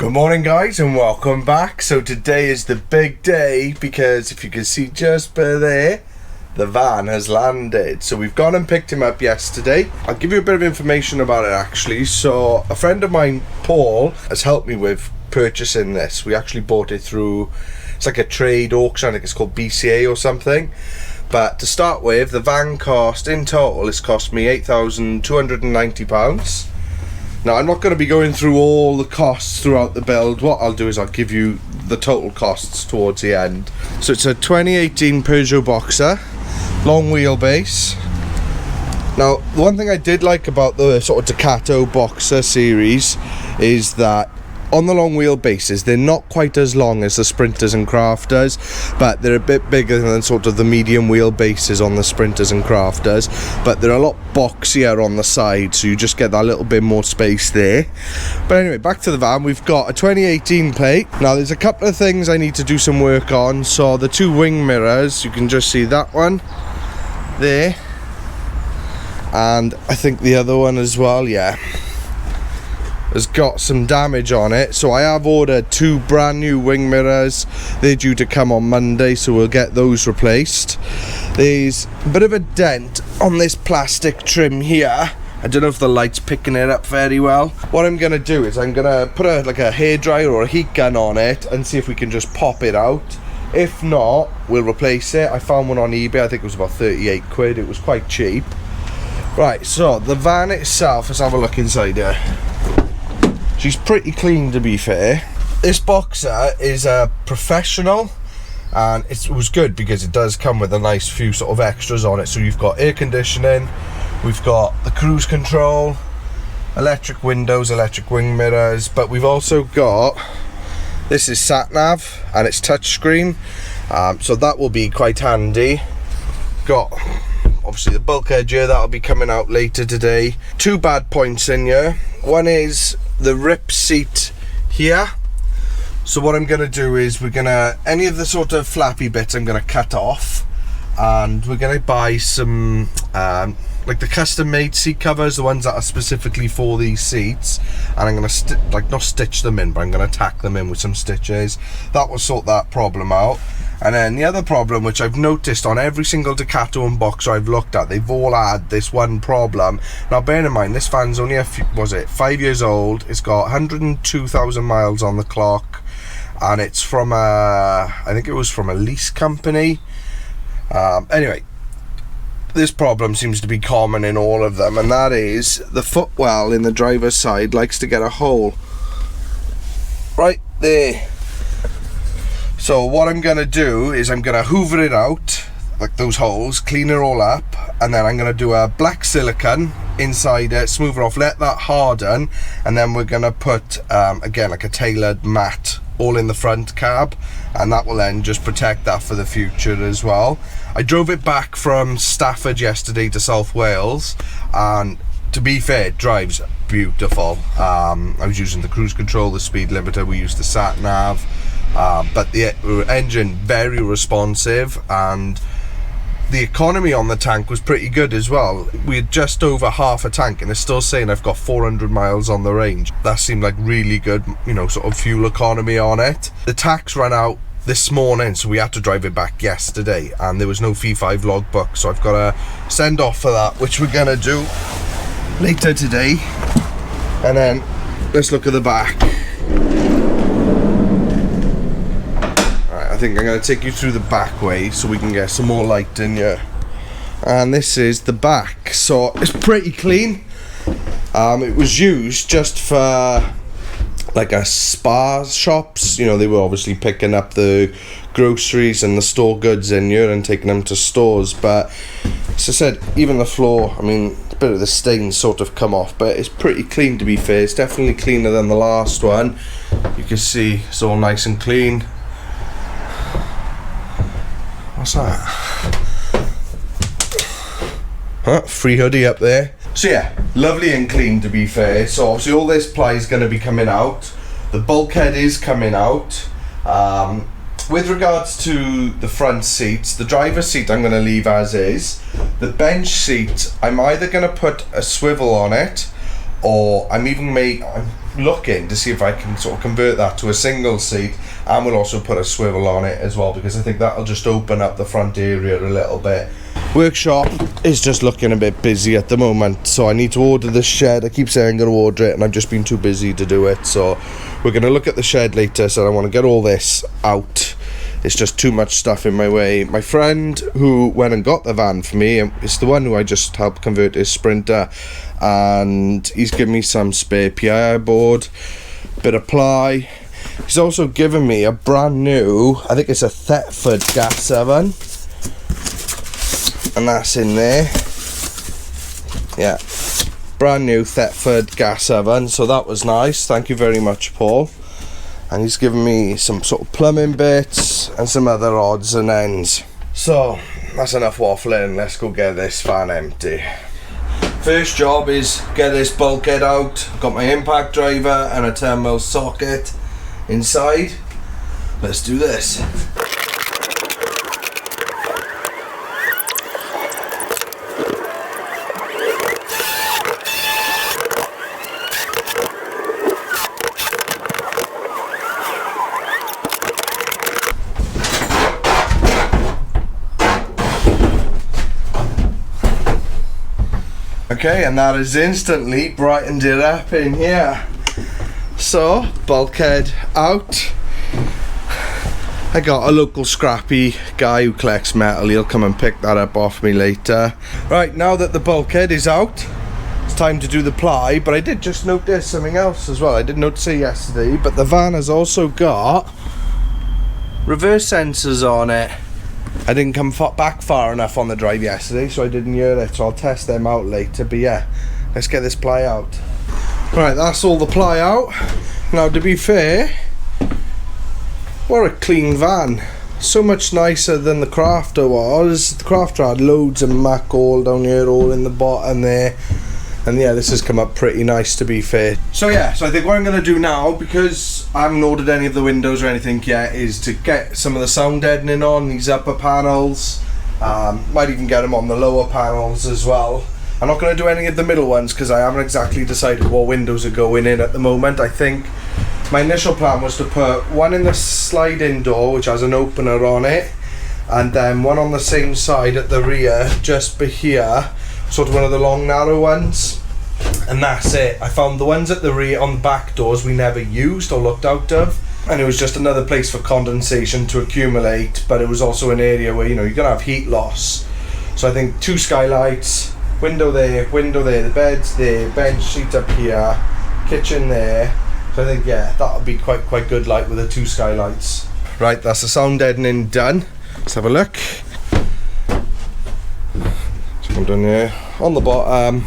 Good morning guys and welcome back. So today is the big day because if you can see just by there, the van has landed. So we've gone and picked him up yesterday. I'll give you a bit of information about it actually. So a friend of mine, Paul, has helped me with purchasing this. We actually bought it through, it's like a trade auction, I think it's called BCA or something. But to start with, the van cost, in total, it's cost me £8,290. Now, I'm not going to be going through all the costs throughout the build. What I'll do is I'll give you the total costs towards the end. So it's a 2018 Peugeot Boxer, long wheelbase. Now, the one thing I did like about the sort of Ducato Boxer series is that on the long wheelbases, they're not quite as long as the Sprinters and Crafters, but they're a bit bigger than sort of the medium wheelbases on the Sprinters and Crafters, but they're a lot boxier on the side, so you just get that little bit more space there. But anyway, back to the van. We've got a 2018 plate. Now, there's a couple of things I need to do some work on. So the two wing mirrors, you can just see that one there, and I think the other one as well, yeah, has got some damage on it. So I have ordered two brand new wing mirrors. They're due to come on Monday, so we'll get those replaced. There's a bit of a dent on this plastic trim here. I don't know if the light's picking it up very well. What I'm gonna do is I'm gonna put a hairdryer or a heat gun on it and see if we can just pop it out. If not, we'll replace it. I found one on eBay, I think it was about 38 quid. It was quite cheap. Right, so the van itself, let's have a look inside here. She's pretty clean, to be fair. This Boxer is a professional, and it was good because it does come with a nice few sort of extras on it. So you've got air conditioning, we've got the cruise control, electric windows, electric wing mirrors, but we've also got, this is sat nav and it's touchscreen, so that will be quite handy. Got obviously the bulkhead here, that'll be coming out later today. Two bad points in here. One is the rip seat here. So what I'm gonna do is any of the sort of flappy bits I'm gonna cut off, and we're gonna buy some like the custom made seat covers, the ones that are specifically for these seats, and I'm gonna not stitch them in, but I'm gonna tack them in with some stitches. That will sort that problem out. And then the other problem, which I've noticed on every single Ducato and Boxer I've looked at, they've all had this one problem. Now bear in mind, this van's only 5 years old. It's got 102,000 miles on the clock, and it's from I think it was from a lease company. Anyway, this problem seems to be common in all of them, and that is the footwell in the driver's side likes to get a hole right there. So what I'm gonna do is I'm gonna hoover it out, like those holes, clean it all up, and then I'm gonna do a black silicone inside it, smooth it off, let that harden, and then we're gonna put again like a tailored mat all in the front cab, and that will then just protect that for the future as well. I drove it back from Stafford yesterday to South Wales, and to be fair, it drives beautiful. I was using the cruise control, the speed limiter, we used the sat nav, but the engine very responsive, and the economy on the tank was pretty good as well. We had just over half a tank, and it's still saying I've got 400 miles on the range. That seemed like really good, you know, sort of fuel economy on it. The tax ran out this morning, so we had to drive it back yesterday, and there was no V5 logbook, so I've got to send off for that, which we're gonna do later today. And then let's look at the back. I think I'm going to take you through the back way so we can get some more light in here. And this is the back, so it's pretty clean. It was used just for like a spa shops, you know, they were obviously picking up the groceries and the store goods in here and taking them to stores. But as I said, even the floor, I mean, a bit of the stains sort of come off, but it's pretty clean, to be fair. It's definitely cleaner than the last one. You can see it's all nice and clean. What's that? Free hoodie up there. So yeah, lovely and clean, to be fair. So obviously all this ply is going to be coming out. The bulkhead is coming out. With regards to the front seats, the driver's seat I'm going to leave as is. The bench seat, I'm either going to put a swivel on it, or I'm looking to see if I can sort of convert that to a single seat, and we'll also put a swivel on it as well, because I think that'll just open up the front area a little bit. Workshop is just looking a bit busy at the moment, so I need to order this shed. I keep saying I'm going to order it and I've just been too busy to do it, so we're going to look at the shed later. So I want to get all this out. It's just too much stuff in my way. My friend who went and got the van for me, it's the one who I just helped convert his Sprinter, and he's given me some spare PII board, bit of ply. He's also given me a brand new, I think it's a Thetford gas oven, and that's in there. Yeah, brand new Thetford gas oven, so that was nice. Thank you very much, Paul. And he's given me some sort of plumbing bits and some other odds and ends. So that's enough waffling, let's go get this van empty. First job is get this bulkhead out. I've got my impact driver and a 10mm socket inside. Let's do this. Okay, and that has instantly brightened it up in here. So, bulkhead out. I got a local scrappy guy who collects metal. He'll come and pick that up off me later. Right, now that the bulkhead is out, it's time to do the ply. But I did just notice something else as well. I didn't notice it yesterday, but the van has also got reverse sensors on it. I didn't come back far enough on the drive yesterday, so I didn't hear it, so I'll test them out later. But yeah, let's get this ply out. Right, that's all the ply out. Now, to be fair, what a clean van. So much nicer than the Crafter was. The Crafter had loads of muck all down here, all in the bottom there. And yeah, this has come up pretty nice, to be fair. So yeah, so I think what I'm going to do now, because I haven't ordered any of the windows or anything yet, is to get some of the sound deadening on these upper panels. Might even get them on the lower panels as well. I'm not going to do any of the middle ones because I haven't exactly decided what windows are going in at the moment. I think my initial plan was to put one in the slide-in door, which has an opener on it, and then one on the same side at the rear, just by here, sort of one of the long narrow ones, and that's it. I found the ones at the rear on the back doors we never used or looked out of, and it was just another place for condensation to accumulate, but it was also an area where, you know, you're gonna have heat loss. So I think 2 skylights, window there, the bed's there, bench seat up here, kitchen there. So I think, yeah, that'll be quite good light with the 2 skylights. Right, that's the sound deadening done. Let's have a look. Done here on the bottom,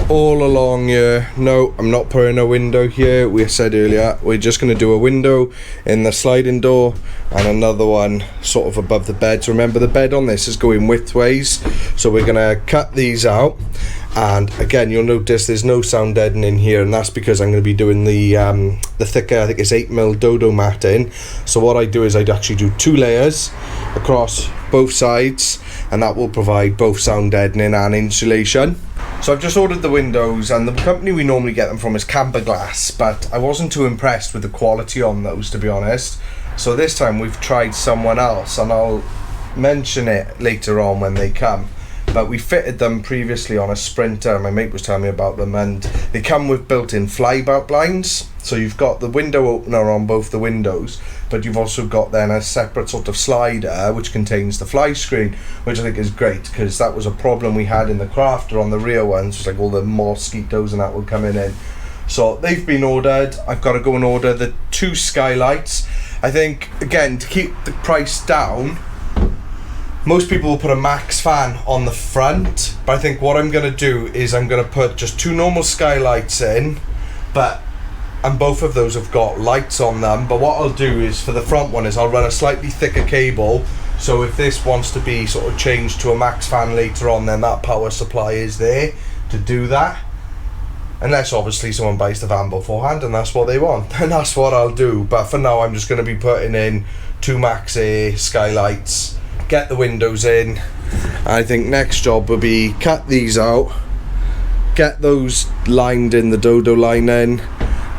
all along here. No, I'm not putting a window here. We said earlier we're just going to do a window in the sliding door and another one sort of above the bed. So remember, the bed on this is going widthways, so we're going to cut these out. And again, you'll notice there's no sound deadening here, and that's because I'm going to be doing the thicker, I think it's 8mm dodo matting. So what I do is I'd actually do 2 layers across both sides, and that will provide both sound deadening and insulation. So I've just ordered the windows, and the company we normally get them from is Camper Glass, but I wasn't too impressed with the quality on those, to be honest. So this time we've tried someone else, and I'll mention it later on when they come. But we fitted them previously on a Sprinter. My mate was telling me about them, and they come with built-in fly-bout blinds. So you've got the window opener on both the windows, but you've also got then a separate sort of slider which contains the fly screen, which I think is great, because that was a problem we had in the Crafter on the rear ones. It's like all the mosquitoes and that were coming in. So they've been ordered. I've got to go and order the 2 skylights. I think, again, to keep the price down, most people will put a max fan on the front, but I think what I'm going to do is I'm going to put just 2 normal skylights in, and both of those have got lights on them. But what I'll do is, for the front one, is I'll run a slightly thicker cable, so if this wants to be sort of changed to a max fan later on, then that power supply is there to do that. Unless obviously someone buys the van beforehand and that's what they want, and that's what I'll do. But for now, I'm just going to be putting in 2 max air skylights, get the windows in. I think next job will be cut these out, get those lined in the Dodo lining,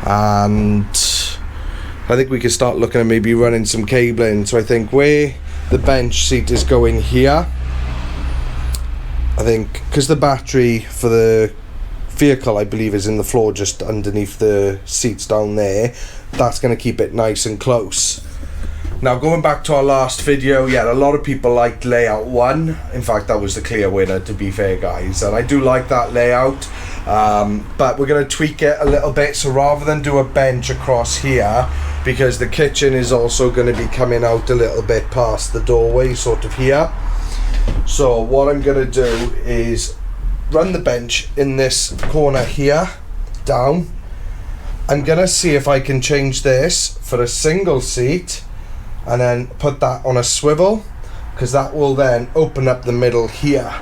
and I think we can start looking at maybe running some cabling. So I think where the bench seat is going here, I think because the battery for the vehicle I believe is in the floor just underneath the seats down there, that's going to keep it nice and close. Now going back to our last video, yeah, a lot of people liked layout 1. In fact, that was the clear winner, to be fair, guys, and I do like that layout, but we're going to tweak it a little bit. So rather than do a bench across here, because the kitchen is also going to be coming out a little bit past the doorway, sort of here, so what I'm going to do is run the bench in this corner here down. I'm going to see if I can change this for a single seat and then put that on a swivel, because that will then open up the middle here.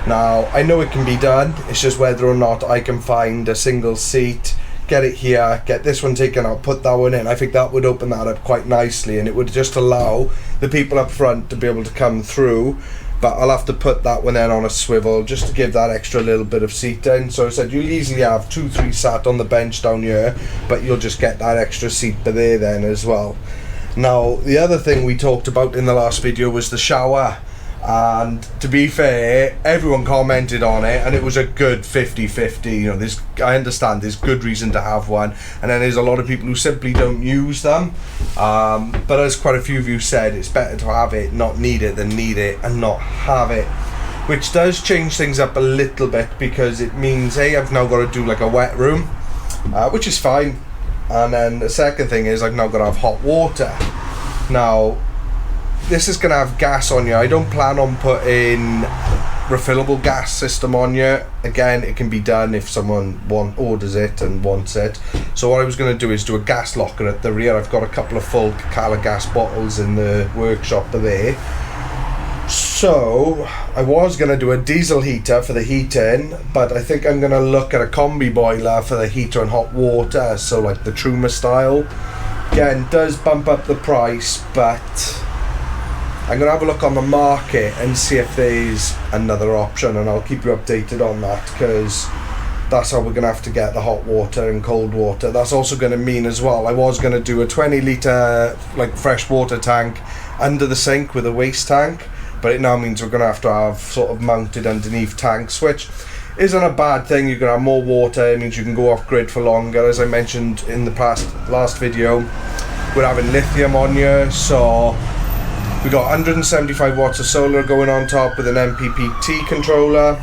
Now I know it can be done, it's just whether or not I can find a single seat, get it here, get this one taken out, put that one in. I think that would open that up quite nicely, and it would just allow the people up front to be able to come through. But I'll have to put that one then on a swivel just to give that extra little bit of seating. So I said you'll easily have 2-3 sat on the bench down here, but you'll just get that extra seat there then as well. Now the other thing we talked about in the last video was the shower, and to be fair, everyone commented on it and it was a good 50-50. You know, I understand there's good reason to have one, and then there's a lot of people who simply don't use them, but as quite a few of you said, it's better to have it, not need it, than need it and not have it, which does change things up a little bit, because it means I've now got to do like a wet room, which is fine. And then the second thing is I've now got to have hot water. Now this is going to have gas on you. I don't plan on putting refillable gas system on you. Again, it can be done if someone orders it and wants it. So what I was going to do is do a gas locker at the rear. I've got a couple of full Cala gas bottles in the workshop there. So I was going to do a diesel heater for the heating, but I think I'm going to look at a combi boiler for the heater and hot water, so like the Truma style. Again, does bump up the price, but I'm going to have a look on the market and see if there's another option, and I'll keep you updated on that, because that's how we're going to have to get the hot water and cold water. That's also going to mean as well, I was going to do a 20 litre like fresh water tank under the sink with a waste tank, but it now means we're going to have sort of mounted underneath tanks, which isn't a bad thing. You're going to have more water, it means you can go off grid for longer. As I mentioned in the last video, we're having lithium on here, so we got 175 watts of solar going on top with an MPPT controller.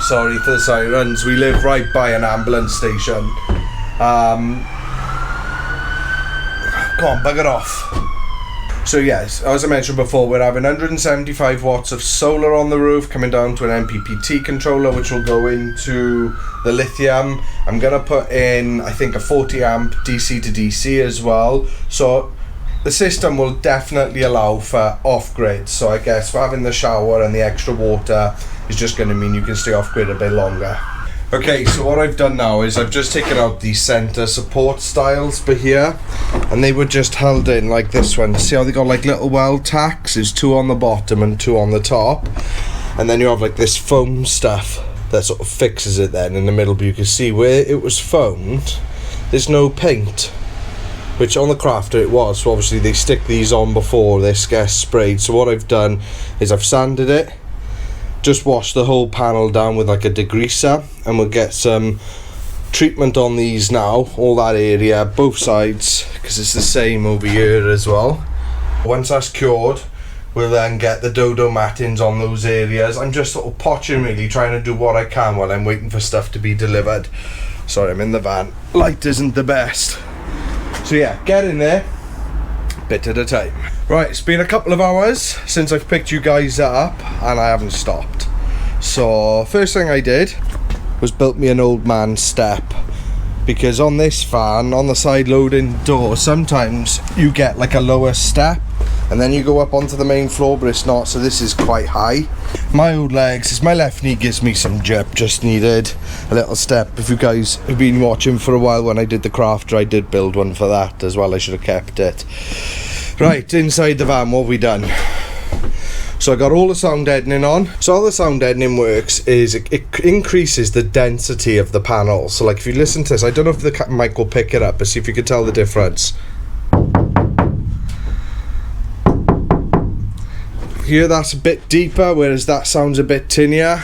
Sorry for the sirens, we live right by an ambulance station. Come on, bug it off. So yes, as I mentioned before, we're having 175 watts of solar on the roof coming down to an MPPT controller, which will go into the lithium. I'm going to put in, I think, a 40 amp DC to DC as well. So the system will definitely allow for off-grid. So I guess for having the shower and the extra water is just going to mean you can stay off-grid a bit longer. Okay, so what I've done now is I've just taken out the center support stiles for here, and they were just held in like this one. See how they got like little weld tacks? There's 2 on the bottom and 2 on the top, and then you have like this foam stuff that sort of fixes it then in the middle, but you can see where it was foamed there's no paint, which on the Crafter it was, so obviously they stick these on before this gets sprayed. So what I've done is I've sanded it, just wash the whole panel down with like a degreaser, and we'll get some treatment on these now, all that area, both sides, because it's the same over here as well. Once that's cured, we'll then get the Dodo mattings on those areas. I'm just sort of potching, really trying to do what I can while I'm waiting for stuff to be delivered. Sorry, I'm in the van, light isn't the best. So yeah, get in there, bit at a time. Right, it's been a couple of hours since I've picked you guys up, and I haven't stopped. So first thing I did was built me an old man step, because on this van, on the side loading door, sometimes you get like a lower step and then you go up onto the main floor, but it's not, so this is quite high. My old legs, is my left knee gives me some jip, just needed a little step. If you guys have been watching for a while, when I did the Crafter, I did build one for that as well. I should have kept it. Right, inside the van, what have we done? So I got all the sound deadening on. So how the sound deadening works is it increases the density of the panel. So like if you listen to this, I don't know if the mic will pick it up, but see if you can tell the difference. Here that's a bit deeper, whereas that sounds a bit tinier.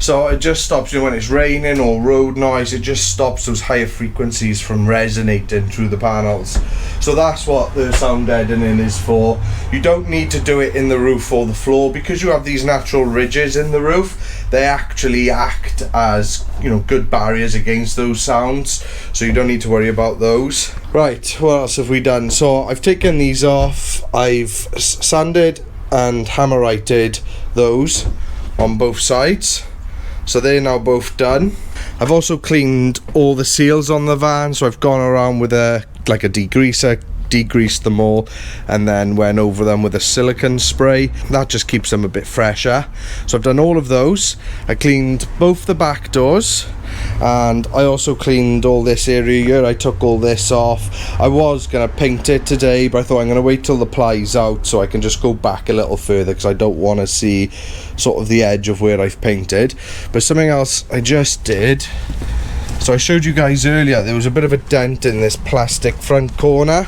So it just stops, you know, when it's raining or road noise, it just stops those higher frequencies from resonating through the panels. So that's what the sound deadening is for. You don't need to do it in the roof or the floor, because you have these natural ridges in the roof. They actually act as, you know, good barriers against those sounds, so you don't need to worry about those. Right, what else have we done? So I've taken these off, I've sanded and hammer-righted those on both sides. So they're now both done. I've also cleaned all the seals on the van, so I've gone around with a degreaser, degreased them all, and then went over them with a silicone spray. That just keeps them a bit fresher. So I've done all of those. I cleaned both the back doors, and I also cleaned all this area here. I took all this off. I was gonna paint it today, but I thought I'm gonna wait till the ply's out so I can just go back a little further, because I don't want to see sort of the edge of where I've painted. But something else I just did, so I showed you guys earlier, there was a bit of a dent in this plastic front corner.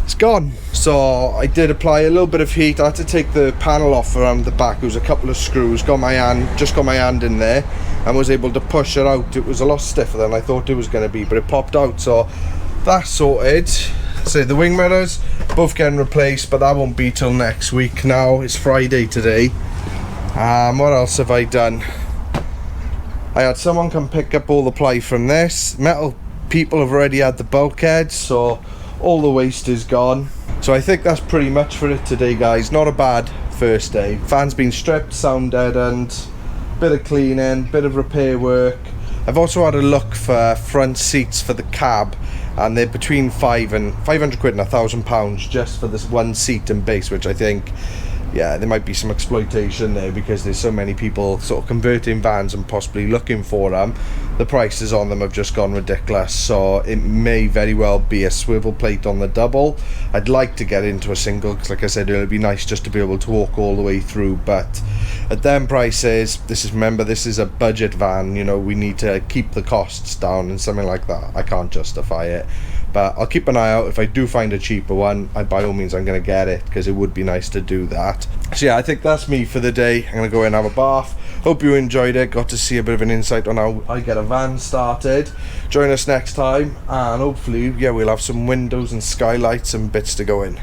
It's gone. So I did apply a little bit of heat. I had to take the panel off around the back. It was a couple of screws. Just got my hand in there and was able to push it out. It was a lot stiffer than I thought it was going to be, but it popped out. So that's sorted. So the wing mirrors both getting replaced, but that won't be till next week. Now it's Friday today. What else have I done? I had someone come pick up all the ply from this. Metal people have already had the bulkhead, so all the waste is gone. So I think that's pretty much for it today, guys. Not a bad first day. Fan's been stripped, sound deadened, bit of cleaning, bit of repair work. I've also had a look for front seats for the cab, and they're between £500 and £1,000 just for this one seat and base, which I think, yeah, there might be some exploitation there, because there's so many people sort of converting vans and possibly looking for them. The prices on them have just gone ridiculous, so it may very well be a swivel plate on the double. I'd like to get into a single, because like I said, it'd be nice just to be able to walk all the way through, but at them prices, remember, this is a budget van, you know, we need to keep the costs down, and something like that, I can't justify it. But I'll keep an eye out. If I do find a cheaper one, by all means I'm going to get it, because it would be nice to do that. So yeah, I think that's me for the day. I'm going to go in and have a bath. Hope you enjoyed it. Got to see a bit of an insight on how I get a van started. Join us next time, and hopefully, yeah, we'll have some windows and skylights and bits to go in.